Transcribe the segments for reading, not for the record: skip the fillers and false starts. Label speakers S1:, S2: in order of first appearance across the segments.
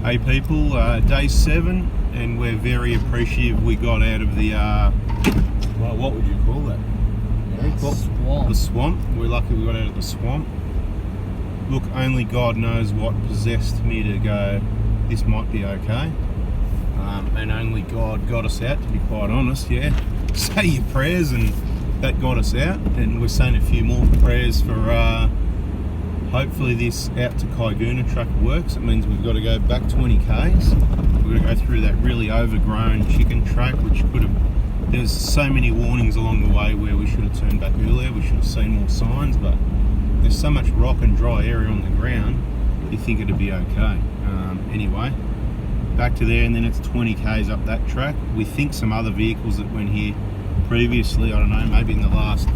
S1: Hey people, day 7, and we're very appreciative we got out of the, well, what would you call that?
S2: Swamp.
S1: The swamp. We're lucky we got out of the swamp. Look, only God knows what possessed me to go, this might be okay. And only God got us out, to be quite honest, yeah. Say your prayers, and that got us out. And we're saying a few more prayers for, hopefully this out to KAUN track works. It means we've got to go back 20 k's. We're going to go through that really overgrown chicken track, which could have, there's so many warnings along the way where we should have turned back earlier. We should have seen more signs, but there's so much rock and dry area on the ground, you think it'd be okay. Anyway, back to there, and then it's 20 k's up that track. We think some other vehicles that went here previously, I don't know, maybe in the last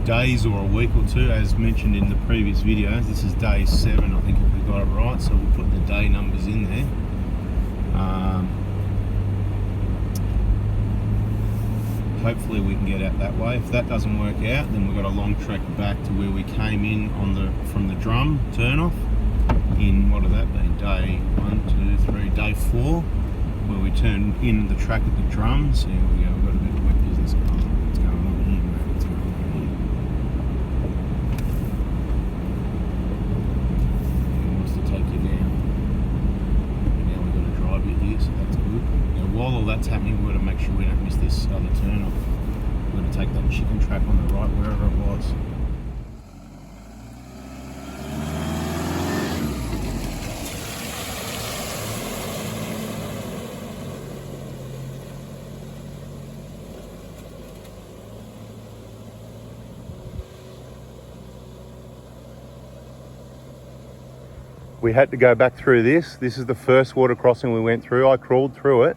S1: days or a week or two, as mentioned in the previous videos. This is day 7, I think, if we got it right, so we'll put the day numbers in there. Hopefully we can get out that way. If that doesn't work out, then we've got a long trek back to where we came in on the from the drum turn off in, what would that be, day 1, 2, 3, day 4, where we turned in the track at the drum. So here we go, we've got a bit of wet business going on. What's going on here, mate? What's going on here? He wants to take you down. And now we've got to drive you here, so that's good. Now while all that's happening, we've got to make sure we don't miss this other turn off. We're going to take that chicken track on the right, wherever it was. We had to go back through this. This is the first water crossing we went through. I crawled through it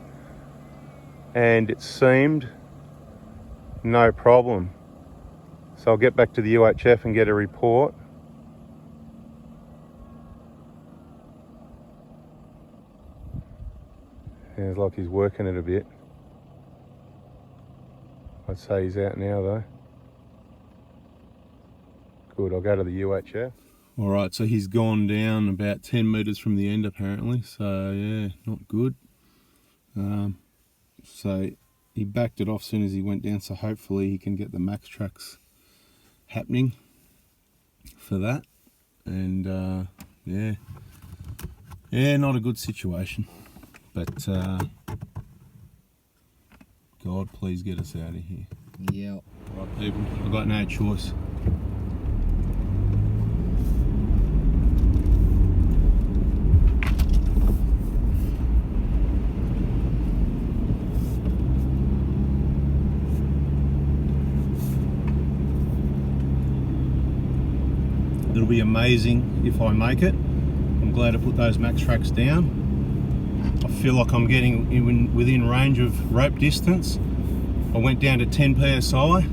S1: and it seemed no problem. So I'll get back to the UHF and get a report. Yeah, it's like he's working it a bit. I'd say he's out now though. Good, I'll go to the UHF. Alright, so he's gone down about 10 metres from the end apparently, so yeah, not good. So he backed it off as soon as he went down, so hopefully he can get the max tracks happening for that. And yeah, not a good situation. But God, please get us out of here.
S2: Yep.
S1: Right people, I've got no choice. It'll be amazing if I make it. I'm glad I put those max tracks down. I feel like I'm getting within range of rope distance. I went down to 10 psi.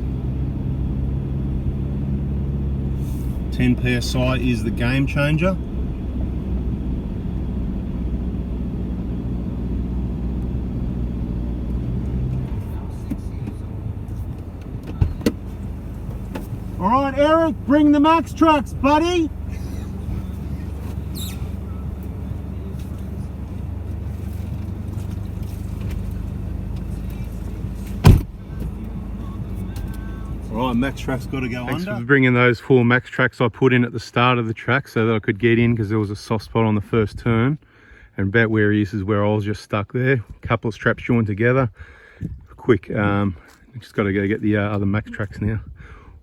S1: 10 psi is the game changer. All right, Eric, bring the max trucks, buddy. All right, max trucks got to go under. Thanks for bringing those 4 max tracks I put in at the start of the track so that I could get in, because there was a soft spot on the first turn. And about where he is where I was just stuck there. A couple of straps joined together. Quick, just got to go get the other max tracks now.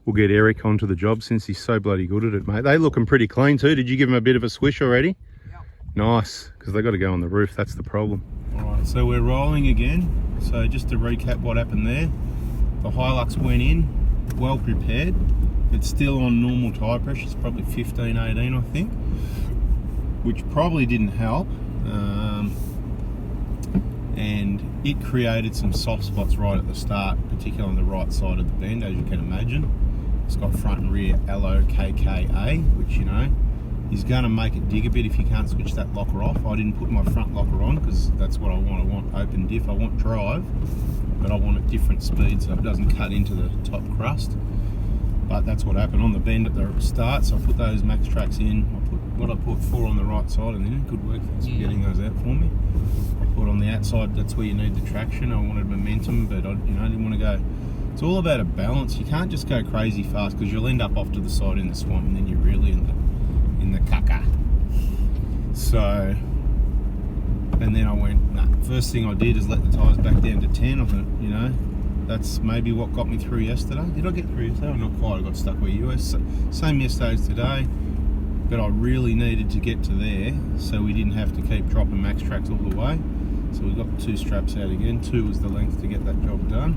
S1: We'll get Eric onto the job since he's so bloody good at it, mate. They looking pretty clean too. Did you give them a bit of a swish already? Yep. Nice, because they got to go on the roof. That's the problem. All right, so we're rolling again. So just to recap what happened there, the Hilux went in, well prepared. It's still on normal tyre pressure. It's probably 15, 18, I think, which probably didn't help. And it created some soft spots right at the start, particularly on the right side of the bend, as you can imagine. It's got front and rear LOKKA, which, you know, is going to make it dig a bit if you can't switch that locker off. I didn't put my front locker on because that's what I want. I want open diff, I want drive, but I want at different speeds so it doesn't cut into the top crust. But that's what happened on the bend at the start. So I put those max tracks in. I put 4 on the right side, and then good work. Thanks for getting those out for me. I put on the outside. That's where you need the traction. I wanted momentum, but I didn't want to go. It's all about a balance. You can't just go crazy fast because you'll end up off to the side in the swamp, and then you're really in the caca. So, and then I went. Nah, first thing I did is let the tyres back down to 10. I thought, that's maybe what got me through yesterday. Did I get through yesterday? Or not quite. I got stuck where you were. Same yesterday as today, but I really needed to get to there so we didn't have to keep dropping max tracks all the way. So we got 2 straps out again. 2 was the length to get that job done.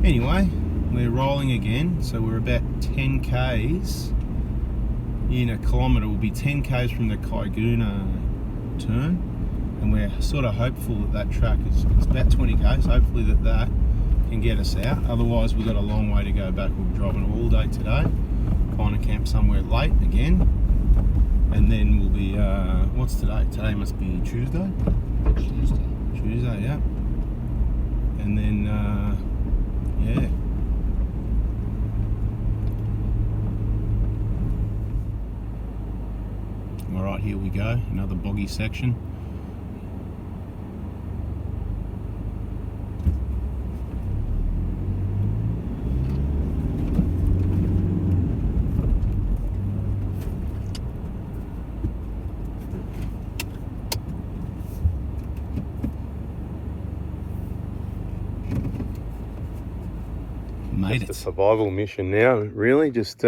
S1: Anyway, we're rolling again. So we're about 10 k's in a kilometre. We'll be 10 k's from the KAUN turn. And we're sort of hopeful that track it's about 20 k's. Hopefully that can get us out. Otherwise, we've got a long way to go back. We'll be driving all day today. Find a camp somewhere late again, and then we'll be. What's today? Today must be Tuesday. Tuesday, yeah. And then, yeah. All right, here we go. Another boggy section. Made it. It's a survival mission now, really. Just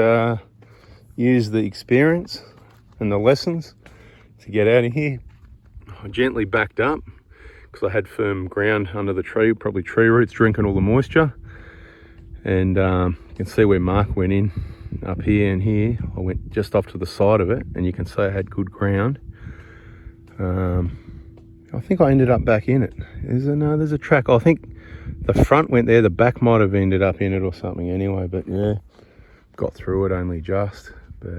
S1: use the experience and the lessons to get out of here. I gently backed up because I had firm ground under the tree, probably tree roots drinking all the moisture. And you can see where Mark went in up here and here. I went just off to the side of it, and you can see I had good ground. I think I ended up back in it. There's a track. I think the front went there, the back might have ended up in it or something anyway, but yeah, got through it only just. But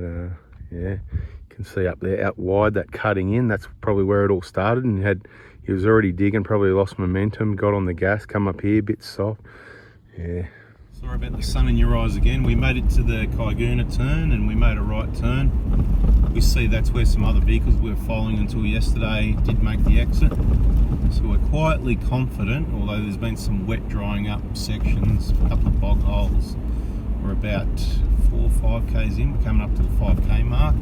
S1: yeah, you can see up there, out wide, that cutting in, that's probably where it all started. And he was already digging, probably lost momentum, got on the gas, come up here, a bit soft. Yeah. Sorry about the sun in your eyes again. We made it to the KAUN turn and we made a right turn. We see that's where some other vehicles we were following until yesterday did make the exit. So we're quietly confident, although there's been some wet drying up sections, a couple of bog holes. We're about 4 or 5 k's in, we're coming up to the 5k mark.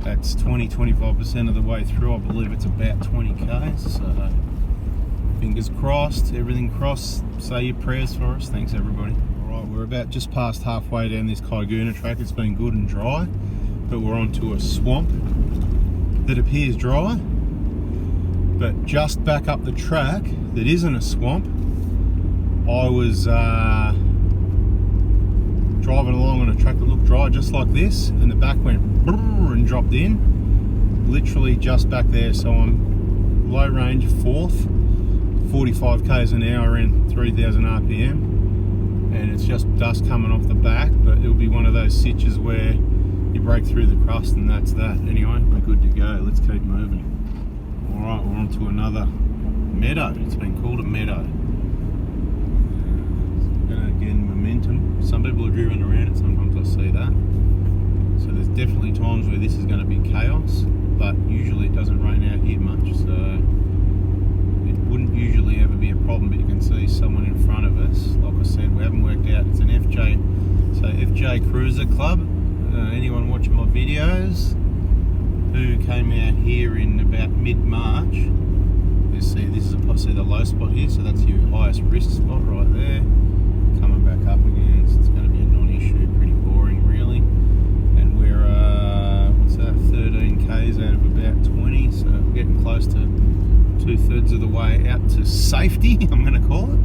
S1: That's 20-25% of the way through. I believe it's about 20 k's. So fingers crossed, everything crossed. Say your prayers for us. Thanks everybody. All right, we're about just past halfway down this KAUN track. It's been good and dry, but we're onto a swamp that appears dry. But just back up the track that isn't a swamp, I was driving along on a track that looked dry just like this, and the back went and dropped in, literally just back there. So I'm low range, 4th, 45 k's an hour and 3000 RPM, and it's just dust coming off the back, but it'll be one of those sitches where you break through the crust and that's that. Anyway, we're good to go. Let's keep moving. All right, we're on to another meadow. It's been called a meadow. Again, momentum. Some people are driven around it, sometimes I see that. So there's definitely times where this is going to be chaos, but usually it doesn't rain out here much, so it wouldn't usually ever be a problem. But you can see someone in front of us. Like I said, we haven't worked out. It's an FJ, so FJ Cruiser Club. Anyone watching my videos who came out here in about mid-March, you see this is see the low spot here, so that's your highest risk spot right there. Coming back up again, so it's going to be a non-issue, pretty boring really. And we're what's that, 13 k's out of about 20, so we're getting close to 2/3 of the way out to safety, I'm going to call it.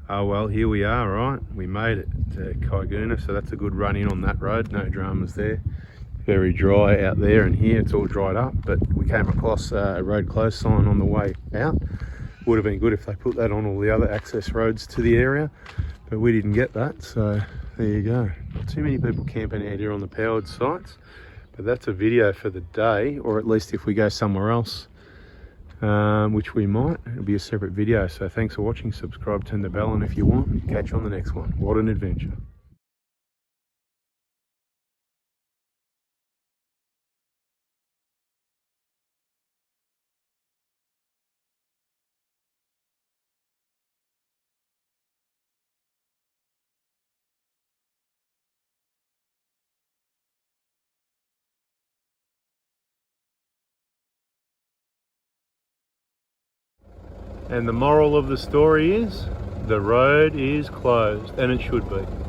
S1: Oh well, here we are, right? We made it to KAUN, so that's a good run in on that road, no dramas there. Very dry out there, and here it's all dried up, but we came across a road closed sign on the way out. Would have been good if they put that on all the other access roads to the area, but we didn't get that, so there you go. Not too many people camping out here on the powered sites, but that's a video for the day, or at least if we go somewhere else. which we might. It'll be a separate video. So thanks for watching. Subscribe, turn the bell on if you want. Catch you on the next one. What an adventure. And the moral of the story is, the road is closed, and it should be.